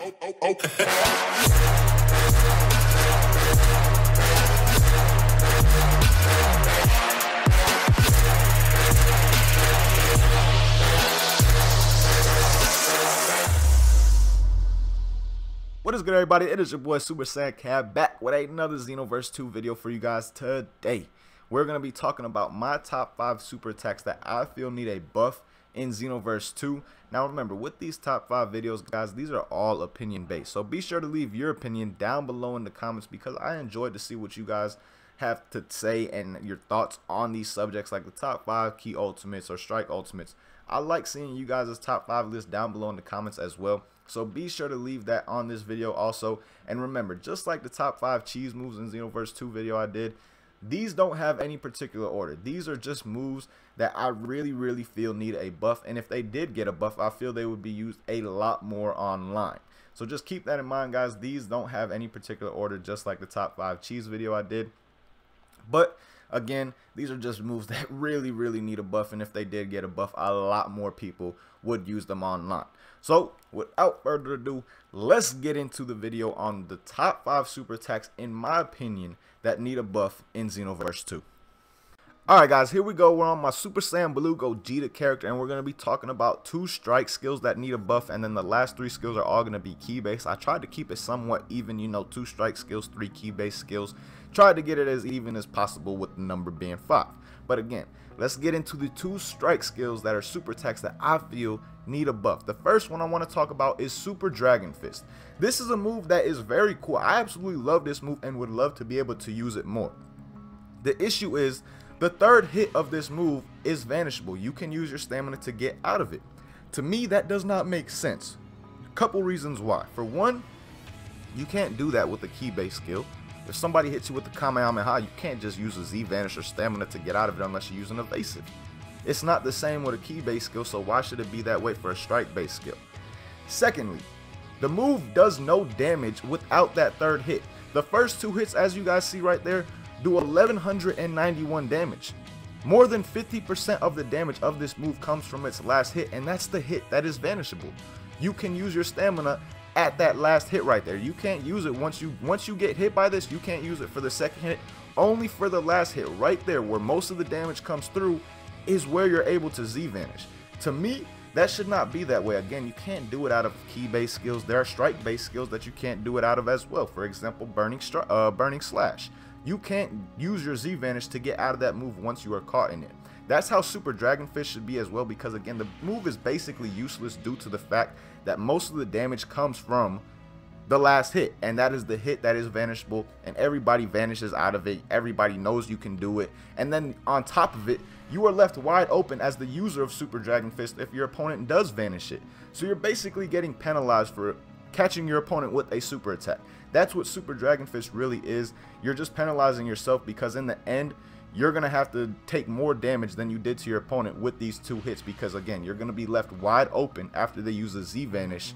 What is good, everybody? It is your boy Super Saiyan Cab back with another Xenoverse 2 video for you guys today. We're going to be talking about my top 5 super attacks that I feel need a buff in Xenoverse 2. Now remember, with these top 5 videos, guys, these are all opinion based. So be sure to leave your opinion down below in the comments because I enjoyed to see what you guys have to say and your thoughts on these subjects, like the top 5 key ultimates or strike ultimates. I like seeing you guys' top 5 list down below in the comments as well. So be sure to leave that on this video also. And remember, just like the top 5 cheese moves in Xenoverse 2 video I did, these don't have any particular order. These are just moves that I really feel need a buff. And if they did get a buff, I feel they would be used a lot more online. So just keep that in mind, guys. These don't have any particular order, just like the top 5 cheese video I did. But again, these are just moves that really need a buff, and if they did get a buff, a lot more people would use them online. So without further ado, let's get into the video on the top 5 super attacks, in my opinion, that need a buff in Xenoverse 2. Alright guys, here we go. We're on my Super Saiyan Blue Gogeta character, and we're going to be talking about 2 strike skills that need a buff, and then the last 3 skills are all going to be key based. I tried to keep it somewhat even, you know, 2 strike skills, 3 key based skills. Tried to get it as even as possible with the number being 5. But again, let's get into the 2 strike skills that are super attacks that I feel need a buff. The first one I want to talk about is Super Dragon Fist. This is a move that is very cool. I absolutely love this move and would love to be able to use it more. The issue is the third hit of this move is vanishable. You can use your stamina to get out of it. To me, that does not make sense. A couple reasons why. For one, you can't do that with a key-based skill. If somebody hits you with the Kamehameha, you can't just use a Z-Vanish or stamina to get out of it unless you use an evasive. It's not the same with a key-based skill, so why should it be that way for a strike-based skill? Secondly, the move does no damage without that third hit. The first 2 hits, as you guys see right there, do 1191 damage. More than 50% of the damage of this move comes from its last hit, and that's the hit that is vanishable. You can use your stamina at that last hit right there. You can't use it once you get hit by this. You can't use it for the second hit. Only for the last hit right there, where most of the damage comes through, is where you're able to Z-Vanish. To me, that should not be that way. Again, you can't do it out of key-based skills. There are strike-based skills that you can't do it out of as well. For example, Burning Slash. You can't use your Z-Vanish to get out of that move once you are caught in it. That's how Super Dragon Fist should be as well, because again, the move is basically useless due to the fact that most of the damage comes from the last hit, and that is the hit that is vanishable, and everybody vanishes out of it. Everybody knows you can do it, and then on top of it, you are left wide open as the user of Super Dragon Fist if your opponent does vanish it. So you're basically getting penalized for catching your opponent with a super attack. That's what Super Dragon Fist really is. You're just penalizing yourself, because in the end, you're going to have to take more damage than you did to your opponent with these 2 hits, because again, you're going to be left wide open after they use a Z-Vanish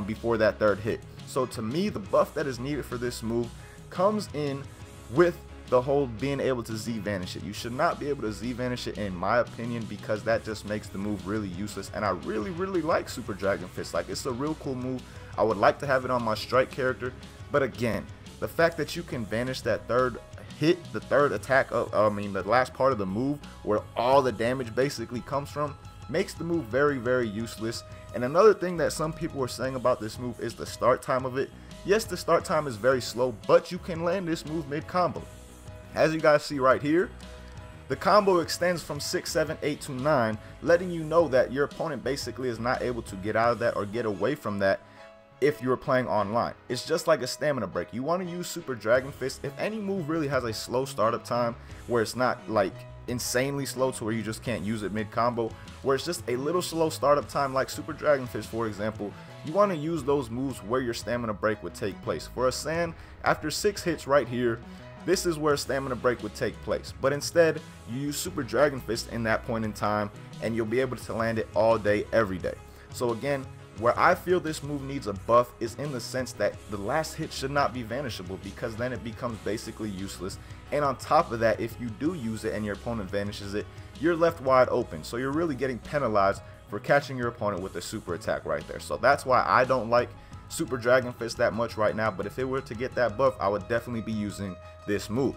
before that third hit. So to me, the buff that is needed for this move comes in with the whole being able to Z-Vanish it. You should not be able to Z-Vanish it, in my opinion, because that just makes the move really useless. And I really like Super Dragon Fist. Like, it's a real cool move. I would like to have it on my strike character, but again, the fact that you can vanish that third hit, the third attack of, the last part of the move where all the damage basically comes from, makes the move very useless. And another thing that some people were saying about this move is the start time of it. Yes, the start time is very slow, but you can land this move mid-combo. As you guys see right here, the combo extends from 6, 7, 8 to 9, letting you know that your opponent basically is not able to get out of that or get away from that if you're playing online. It's just like a stamina break. You want to use Super Dragon Fist. If any move really has a slow startup time, where it's not like insanely slow to where you just can't use it mid-combo, where it's just a little slow startup time like Super Dragon Fist, for example, you want to use those moves where your stamina break would take place. For a Saiyan, after 6 hits right here, this is where stamina break would take place. But instead, you use Super Dragon Fist in that point in time, and you'll be able to land it all day, every day. So again, where I feel this move needs a buff is in the sense that the last hit should not be vanishable, because then it becomes basically useless. And on top of that, if you do use it and your opponent vanishes it, you're left wide open. So you're really getting penalized for catching your opponent with a super attack right there. So that's why I don't like Super Dragon Fist that much right now, but if it were to get that buff, I would definitely be using this move.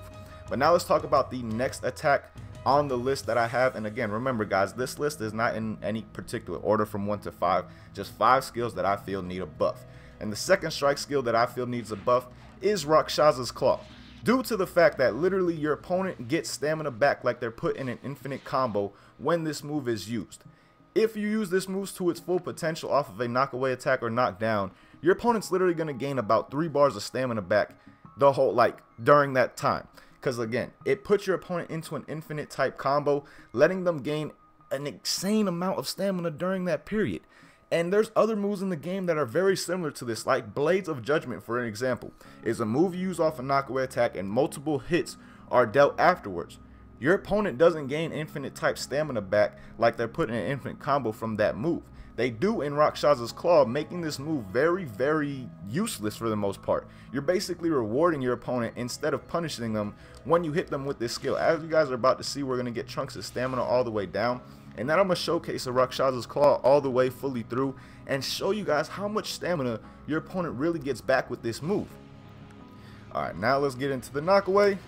But now let's talk about the next attack on the list that I have. And again, remember guys, this list is not in any particular order from 1 to 5, just 5 skills that I feel need a buff. And the second strike skill that I feel needs a buff is Rakshas's Claw, due to the fact that literally your opponent gets stamina back like they're put in an infinite combo when this move is used. If you use this move to its full potential off of a knockaway attack or knockdown, your opponent's literally going to gain about 3 bars of stamina back the whole, during that time. Because again, it puts your opponent into an infinite type combo, letting them gain an insane amount of stamina during that period. And there's other moves in the game that are very similar to this, like Blades of Judgment, for an example, is a move you use off a knockaway attack and multiple hits are dealt afterwards. Your opponent doesn't gain infinite type stamina back like they're putting an infinite combo from that move. They do in Rakshas's Claw, making this move very, very useless for the most part. You're basically rewarding your opponent instead of punishing them when you hit them with this skill. As you guys are about to see, we're going to get Trunks' stamina all the way down. And then I'm going to showcase a Rakshas's Claw all the way fully through and show you guys how much stamina your opponent really gets back with this move. Alright, now let's get into the knockaway.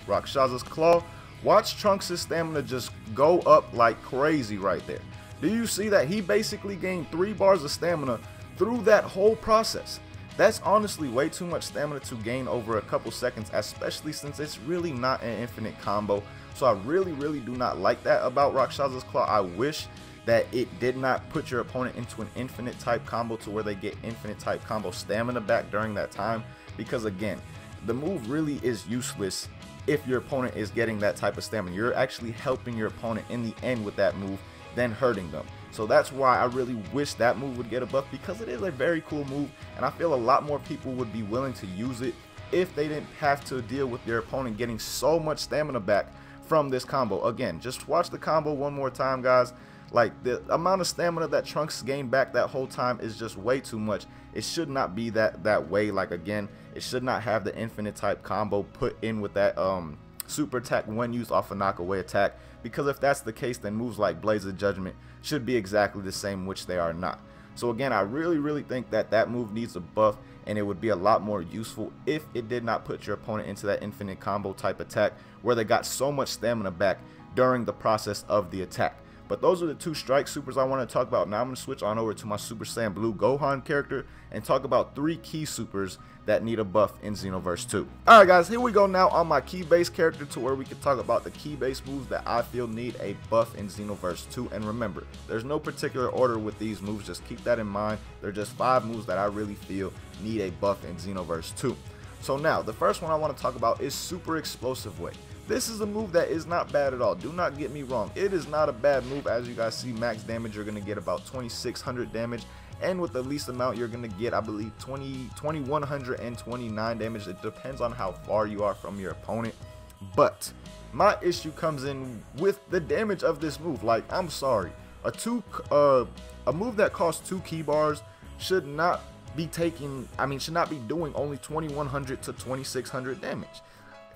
Rakshas's Claw. Watch Trunks' stamina just go up like crazy right there. Do you see that he basically gained 3 bars of stamina through that whole process? That's honestly way too much stamina to gain over a couple seconds, especially since it's really not an infinite combo. So I really do not like that about Rakshas's Claw. I wish that it did not put your opponent into an infinite type combo to where they get infinite type combo stamina back during that time, because again, the move really is useless if your opponent is getting that type of stamina. You're actually helping your opponent in the end with that move than hurting them. So that's why I really wish that move would get a buff, because it is a very cool move and I feel a lot more people would be willing to use it if they didn't have to deal with their opponent getting so much stamina back from this combo. Again, just watch the combo one more time, guys. Like, the amount of stamina that Trunks gained back that whole time is just way too much. It should not be that way. Like, again, it should not have the infinite type combo put in with that super attack when used off a knockaway attack, because if that's the case, then moves like Blades of Judgment should be exactly the same, which they are not. So again, I really think that that move needs a buff, and it would be a lot more useful if it did not put your opponent into that infinite combo type attack where they got so much stamina back during the process of the attack. But those are the 2 strike supers I want to talk about. Now I'm going to switch on over to my Super Saiyan Blue Gohan character and talk about 3 key supers that need a buff in Xenoverse 2. Alright guys, here we go now on my key base character, to where we can talk about the key base moves that I feel need a buff in Xenoverse 2. And remember, there's no particular order with these moves, just keep that in mind. They're just 5 moves that I really feel need a buff in Xenoverse 2. So now, the first one I want to talk about is Super Explosive Wave. This is a move that is not bad at all. Do not get me wrong. It is not a bad move. As you guys see, max damage, you're going to get about 2600 damage. And with the least amount, you're going to get, I believe, 2129 damage. It depends on how far you are from your opponent. But my issue comes in with the damage of this move. Like, I'm sorry. A move that costs 2 key bars should not be should not be doing only 2100 to 2600 damage.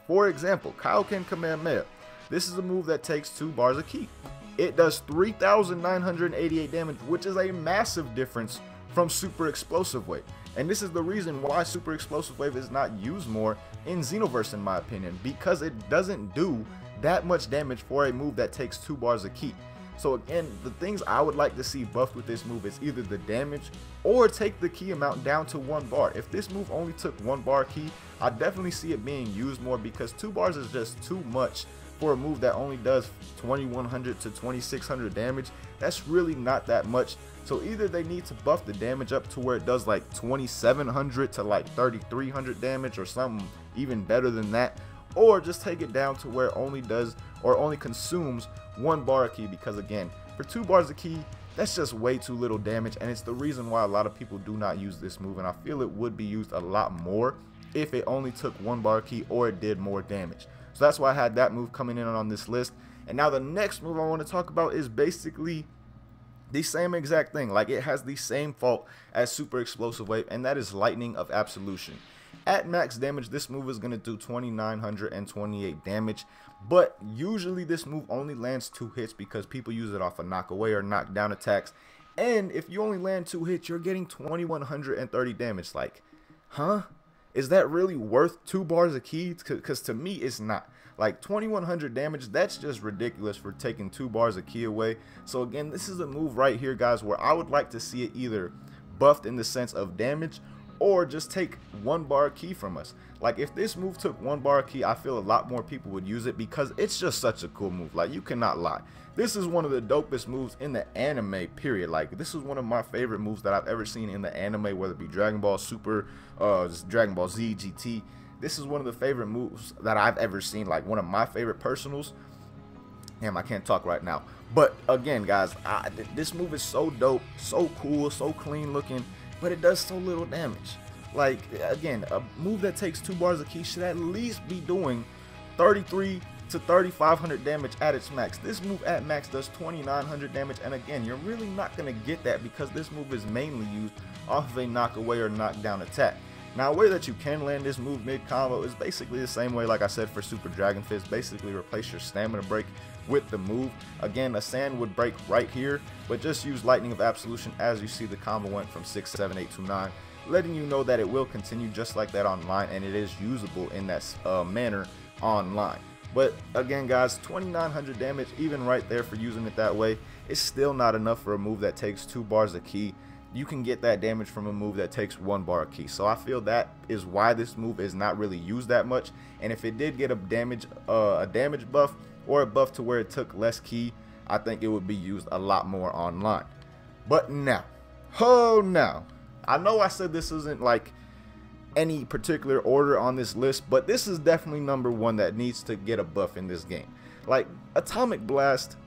For example, Kaioken Kamehameha. This is a move that takes 2 bars of ki. It does 3,988 damage, which is a massive difference from Super Explosive Wave. And this is the reason why Super Explosive Wave is not used more in Xenoverse, in my opinion, because it doesn't do that much damage for a move that takes 2 bars of ki. So again, the things I would like to see buffed with this move is either the damage or take the ki amount down to 1 bar. If this move only took 1 bar ki, I definitely see it being used more, because 2 bars is just too much for a move that only does 2100 to 2600 damage. That's really not that much. So either they need to buff the damage up to where it does like 2700 to like 3300 damage or something even better than that, or just take it down to where it only does or only consumes 1 bar of ki, because again, for 2 bars of ki, that's just way too little damage, and it's the reason why a lot of people do not use this move. And I feel it would be used a lot more if it only took 1 bar of ki or it did more damage. So that's why I had that move coming in on this list. And now the next move I want to talk about is basically The same exact thing. Like, it has the same fault as Super Explosive Wave, and that is Lightning of Absolution. At max damage, this move is going to do 2,928 damage, but usually this move only lands 2 hits because people use it off of knock away or knock down attacks. And if you only land 2 hits, you're getting 2,130 damage. Like, huh? Is that really worth 2 bars of ki? Because to me, it's not. Like, 2,100 damage, that's just ridiculous for taking 2 bars of ki away. So again, this is a move right here, guys, where I would like to see it either buffed in the sense of damage, or just take 1 bar of ki from us. Like, if this move took 1 bar of ki, I feel a lot more people would use it because it's just such a cool move. Like, you cannot lie. This is one of the dopest moves in the anime, period. Like, this is one of my favorite moves that I've ever seen in the anime, whether it be Dragon Ball Super, Dragon Ball Z, GT. This is one of the favorite moves that I've ever seen, like one of my favorite personals. Damn, I can't talk right now. But again, guys, this move is so dope, so cool, so clean looking, but it does so little damage. Like, again, a move that takes 2 bars of ki should at least be doing 33 to 3,500 damage at its max. This move at max does 2,900 damage, and again, you're really not going to get that because this move is mainly used off of a knock away or knock down attack. Now, a way that you can land this move mid combo is basically the same way like I said for Super Dragon Fist. Basically replace your stamina break with the move. Again, a sand would break right here, but just use Lightning of Absolution. As you see, the combo went from 6, 7, 8 to 9, letting you know that it will continue just like that online, and it is usable in that manner online. But again, guys, 2,900 damage, even right there for using it that way, is still not enough for a move that takes 2 bars of ki. You can get that damage from a move that takes 1 bar of ki. So I feel that is why this move is not really used that much. And if it did get a damage buff or a buff to where it took less ki, I think it would be used a lot more online. But now, I know I said this isn't like any particular order on this list, but this is definitely number 1 that needs to get a buff in this game. Like, Atomic Blast,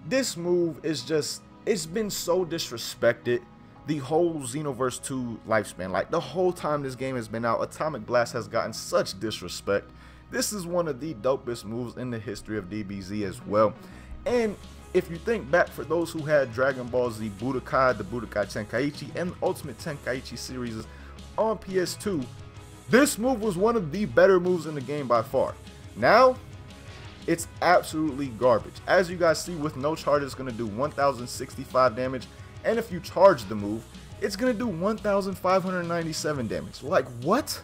this move is just, it's been so disrespected the whole Xenoverse 2 lifespan. Like, the whole time this game has been out, Atomic Blast has gotten such disrespect. This is one of the dopest moves in the history of DBZ as well. And if you think back, for those who had Dragon Ball Z Budokai, the Budokai Tenkaichi, and the Ultimate Tenkaichi series on PS2, this move was one of the better moves in the game by far. Now, it's absolutely garbage. As you guys see, with no charge, it's going to do 1,065 damage. And if you charge the move, it's going to do 1,597 damage. Like, what?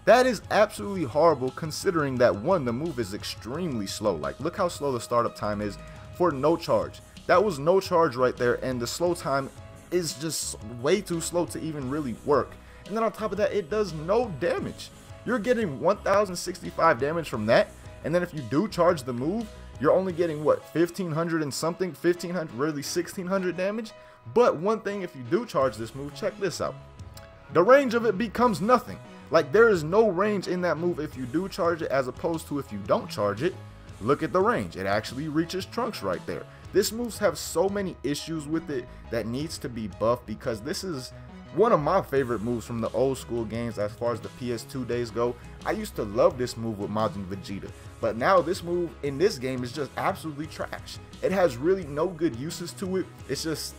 That is absolutely horrible, considering that, 1, the move is extremely slow. Like, look how slow the startup time is for no charge. That was no charge right there, and the slow time is just way too slow to even really work. And then on top of that, it does no damage. You're getting 1,065 damage from that, and then if you do charge the move, you're only getting, what, 1,500 and something? 1,500, really 1,600 damage? But one thing, if you do charge this move, check this out. The range of it becomes nothing. Like, there is no range in that move if you do charge it, as opposed to if you don't charge it. Look at the range. It actually reaches Trunks right there. This moves have so many issues with it that needs to be buffed, because this is one of my favorite moves from the old school games as far as the PS2 days go. I used to love this move with Majin Vegeta, but now this move in this game is just absolutely trash. It has really no good uses to it. It's just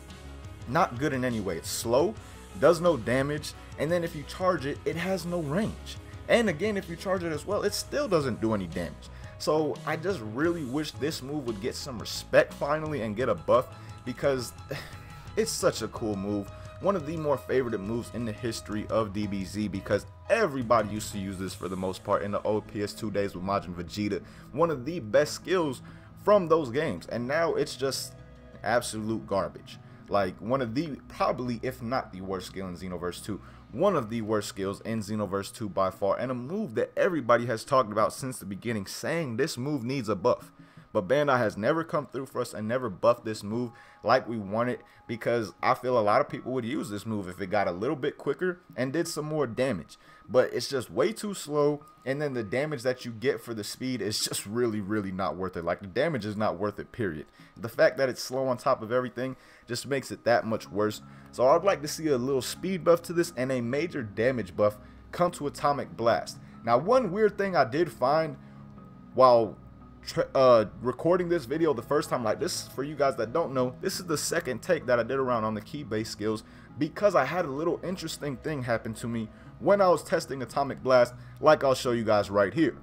not good in any way. It's slow, does no damage, and then if you charge it, it has no range. And again, if you charge it as well, it still doesn't do any damage. So I just really wish this move would get some respect finally and get a buff, because it's such a cool move. One of the more favorited moves in the history of DBZ, because everybody used to use this for the most part in the old PS2 days with Majin Vegeta. One of the best skills from those games, and now it's just absolute garbage. Like, one of the, probably, if not the worst skill in Xenoverse 2. One of the worst skills in Xenoverse 2 by far, and a move that everybody has talked about since the beginning, saying this move needs a buff. But Bandai has never come through for us and never buffed this move like we wanted, because I feel a lot of people would use this move if it got a little bit quicker and did some more damage. But it's just way too slow, and then the damage that you get for the speed is just really, really not worth it. Like, the damage is not worth it, period. The fact that it's slow on top of everything just makes it that much worse. So I'd like to see a little speed buff to this and a major damage buff come to Atomic Blast. Now, one weird thing I did find while recording this video the first time. Like, this, for you guys that don't know, this is the second take that I did around on the key based skills, because I had a little interesting thing happen to me when I was testing Atomic Blast, like I'll show you guys right here.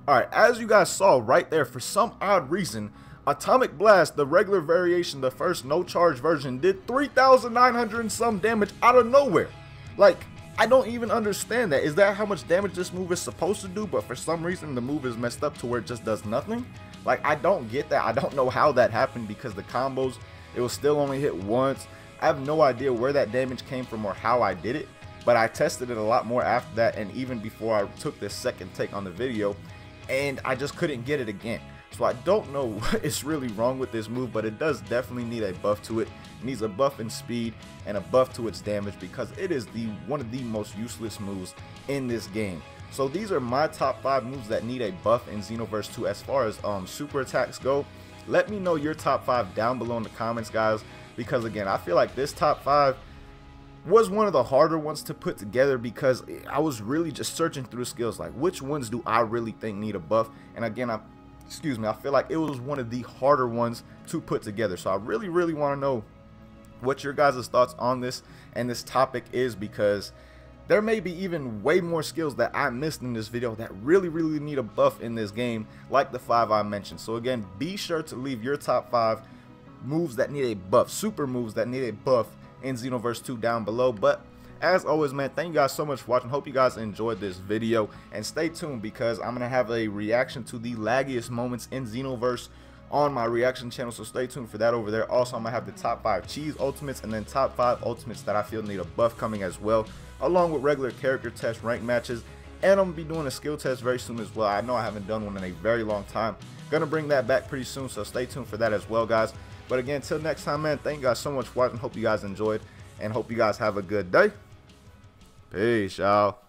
Alright, as you guys saw right there, for some odd reason, Atomic Blast, the regular variation, the first no charge version, did 3,900 and some damage out of nowhere. Like, I don't even understand that. Is that how much damage this move is supposed to do? But for some reason, the move is messed up to where it just does nothing. Like, I don't get that. I don't know how that happened, because the combos, it will still only hit once. I have no idea where that damage came from or how I did it. But I tested it a lot more after that, and even before I took this second take on the video, and I just couldn't get it again. So I don't know what is really wrong with this move, but it does definitely need a buff to it. It needs a buff in speed and a buff to its damage, because it is one of the most useless moves in this game. So these are my top 5 moves that need a buff in Xenoverse 2 as far as super attacks go. Let me know your top 5 down below in the comments, guys, because again, I feel like this top 5 was one of the harder ones to put together, because I was really just searching through skills like which ones do I really think need a buff. And again, I feel like it was one of the harder ones to put together. So I really want to know what your guys' thoughts on this and this topic is, because there may be even way more skills that I missed in this video that really need a buff in this game, like the 5 I mentioned. So again, be sure to leave your top 5 moves that need a buff, super moves that need a buff in Xenoverse 2 down below. But as always, man, thank you guys so much for watching. Hope you guys enjoyed this video, and stay tuned, because I'm gonna have a reaction to the laggiest moments in Xenoverse on my reaction channel, so stay tuned for that over there. Also, I'm gonna have the top 5 cheese ultimates and then top 5 ultimates that I feel need a buff coming as well, along with regular character test, rank matches, and I'm gonna be doing a skill test very soon as well. I know I haven't done one in a very long time. Gonna bring that back pretty soon, so stay tuned for that as well, guys. But again, till next time, man, thank you guys so much for watching. Hope you guys enjoyed, and hope you guys have a good day. Peace, y'all.